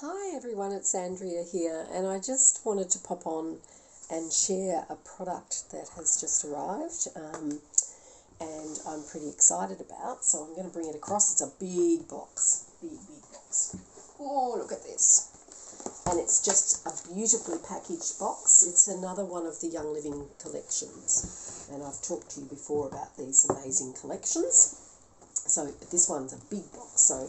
Hi everyone, it's Andrea here, and I just wanted to pop on and share a product that has just arrived and I'm pretty excited about, so I'm going to bring it across. It's a big box, big box. Oh, look at this. And it's just a beautifully packaged box. It's another one of the Young Living collections, and I've talked to you before about these amazing collections. So this one's a big box, so I'm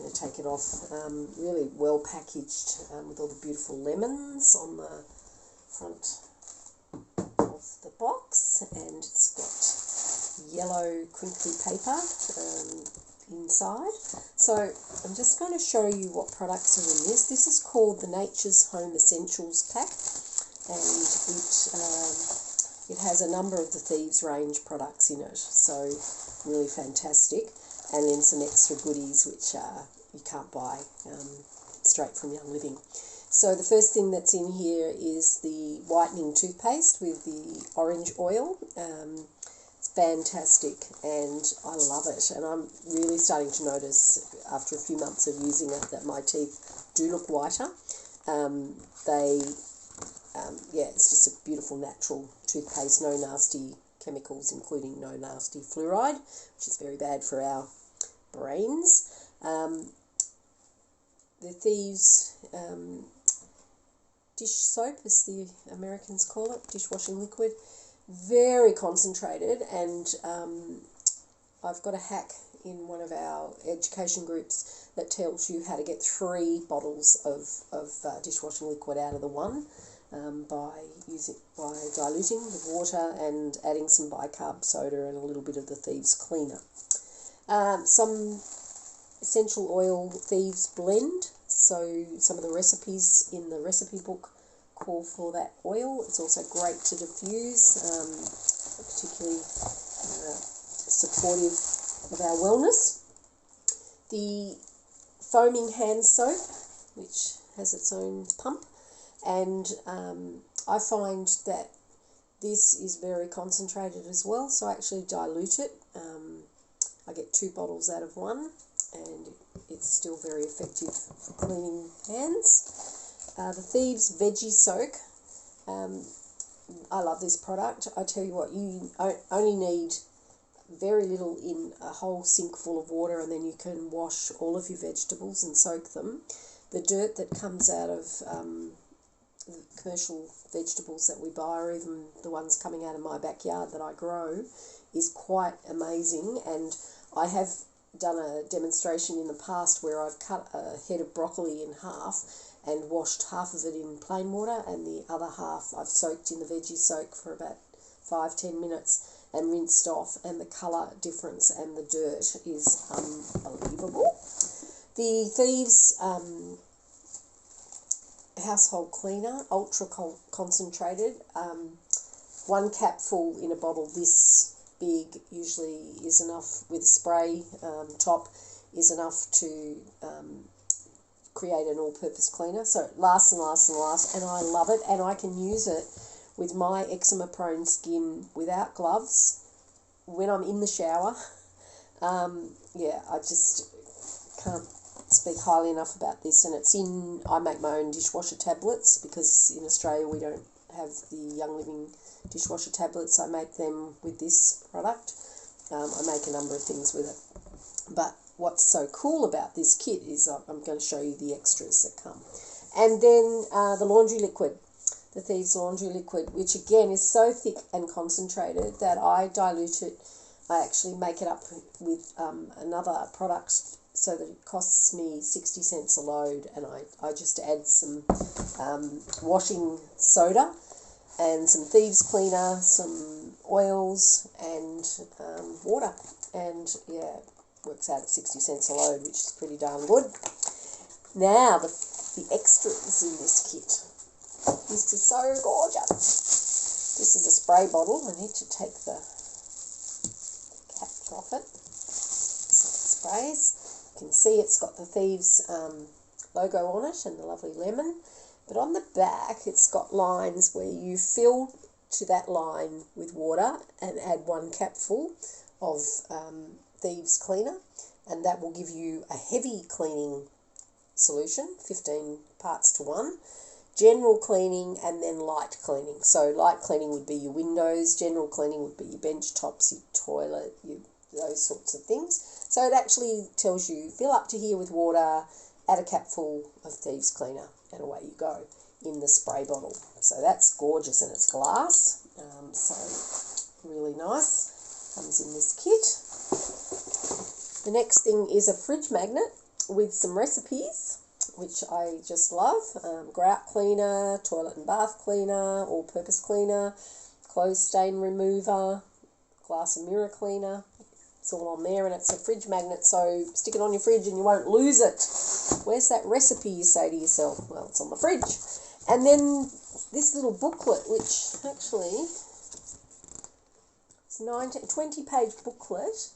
going to take it off. Really well packaged with all the beautiful lemons on the front of the box, and it's got yellow crinkly paper inside. So I'm just going to show you what products are in this. This is called the Nature's Home Essentials Pack, and it has a number of the Thieves range products in it, so really fantastic. And then some extra goodies which you can't buy straight from Young Living. So the first thing that's in here is the whitening toothpaste with the orange oil. It's fantastic and I love it, and I'm really starting to notice after a few months of using it that my teeth do look whiter. It's just a beautiful natural toothpaste, no nasty chemicals, including no nasty fluoride, which is very bad for our brains. The Thieves dish soap, as the Americans call it, dishwashing liquid, very concentrated, and I've got a hack in one of our education groups that tells you how to get 3 bottles of dishwashing liquid out of the one by diluting with water and adding some bicarb soda and a little bit of the Thieves cleaner. Some essential oil Thieves blend, so some of the recipes in the recipe book call for that oil. It's also great to diffuse, particularly supportive of our wellness. The foaming hand soap, which has its own pump, and I find that this is very concentrated as well, so I actually dilute it. I get 2 bottles out of one, and it's still very effective for cleaning hands. The Thieves Veggie Soak. I love this product. I tell you what, you only need very little in a whole sink full of water, and then you can wash all of your vegetables and soak them. The dirt that comes out of the commercial vegetables that we buy, or even the ones coming out of my backyard that I grow, is quite amazing. And I have done a demonstration in the past where I've cut a head of broccoli in half and washed half of it in plain water, and the other half I've soaked in the veggie soak for about 5-10 minutes and rinsed off, and the colour difference and the dirt is unbelievable. The Thieves household cleaner, ultra concentrated, 1 capful in a bottle this big usually is enough, with a spray top, is enough to create an all-purpose cleaner. So it lasts and lasts and lasts, and I love it, and I can use it with my eczema-prone skin without gloves when I'm in the shower. I just can't speak highly enough about this, and I make my own dishwasher tablets because in Australia we don't have the Young Living dishwasher tablets. I make them with this product. I make a number of things with it, but what's so cool about this kit is I'm going to show you the extras that come. And then the laundry liquid, the Thieves laundry liquid, which again is so thick and concentrated that I dilute it. I actually make it up with another product so that it costs me 60 cents a load, and I just add some washing soda and some Thieves cleaner, some oils, and water, and it works out at 60 cents a load, which is pretty darn good. Now the extras in this kit. This is so gorgeous. This is a spray bottle. I need to take the cap off it. So it sprays. You can see it's got the Thieves logo on it and the lovely lemon. But on the back, it's got lines where you fill to that line with water and add 1 capful of Thieves cleaner, and that will give you a heavy cleaning solution, 15 parts to 1. General cleaning and then light cleaning. So light cleaning would be your windows, general cleaning would be your bench tops, your toilet, those sorts of things. So it actually tells you, fill up to here with water, add a capful of Thieves Cleaner, and away you go in the spray bottle. So that's gorgeous, and it's glass, so really nice. Comes in this kit. The next thing is a fridge magnet with some recipes, which I just love. Grout cleaner, toilet and bath cleaner, all-purpose cleaner, clothes stain remover, glass and mirror cleaner. It's all on there, and it's a fridge magnet, so stick it on your fridge and you won't lose it. Where's that recipe, you say to yourself? Well, it's on the fridge. And then this little booklet, which actually it's 20-page booklet,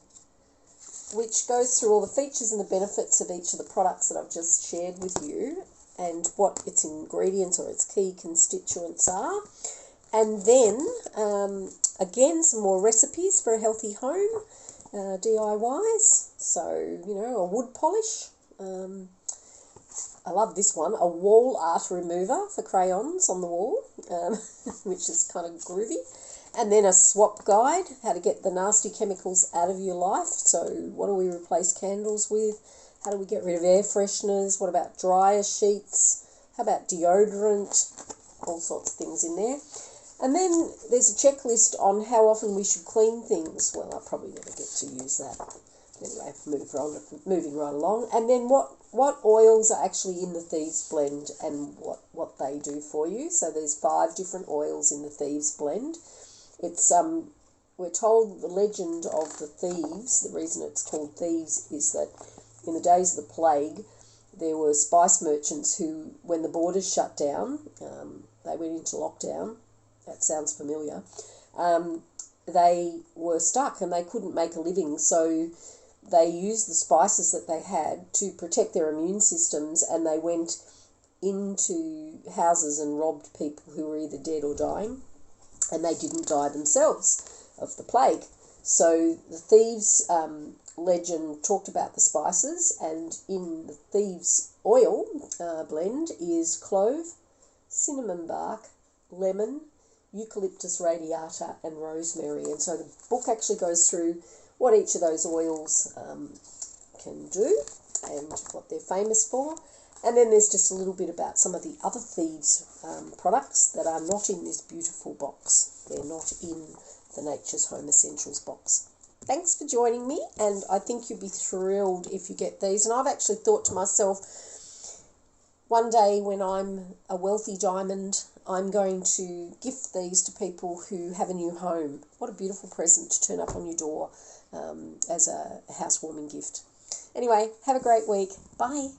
which goes through all the features and the benefits of each of the products that I've just shared with you, and what its ingredients or its key constituents are. And then, again, some more recipes for a healthy home, DIYs. So, a wood polish. I love this one, a wall art remover for crayons on the wall, which is kind of groovy. And then a swap guide, how to get the nasty chemicals out of your life. So what do we replace candles with? How do we get rid of air fresheners? What about dryer sheets? How about deodorant? All sorts of things in there. And then there's a checklist on how often we should clean things. Well, I'll probably never get to use that. Anyway, moving right along. And then what oils are actually in the Thieves blend and what they do for you. So there's 5 different oils in the Thieves blend. It's we're told the legend of the thieves, the reason it's called Thieves is that in the days of the plague, there were spice merchants who, when the borders shut down, they went into lockdown. That sounds familiar. They were stuck and they couldn't make a living, so they used the spices that they had to protect their immune systems, and they went into houses and robbed people who were either dead or dying, and they didn't die themselves of the plague. So the Thieves legend talked about the spices, and in the Thieves Oil blend is clove, cinnamon bark, lemon, eucalyptus radiata, and rosemary. And so the book actually goes through what each of those oils can do and what they're famous for. And then there's just a little bit about some of the other Thieves products that are not in this beautiful box. They're not in the Nature's Home Essentials box. Thanks for joining me, and I think you'll be thrilled if you get these. And I've actually thought to myself, one day when I'm a wealthy diamond, I'm going to gift these to people who have a new home. What a beautiful present to turn up on your door as a housewarming gift. Anyway, have a great week. Bye.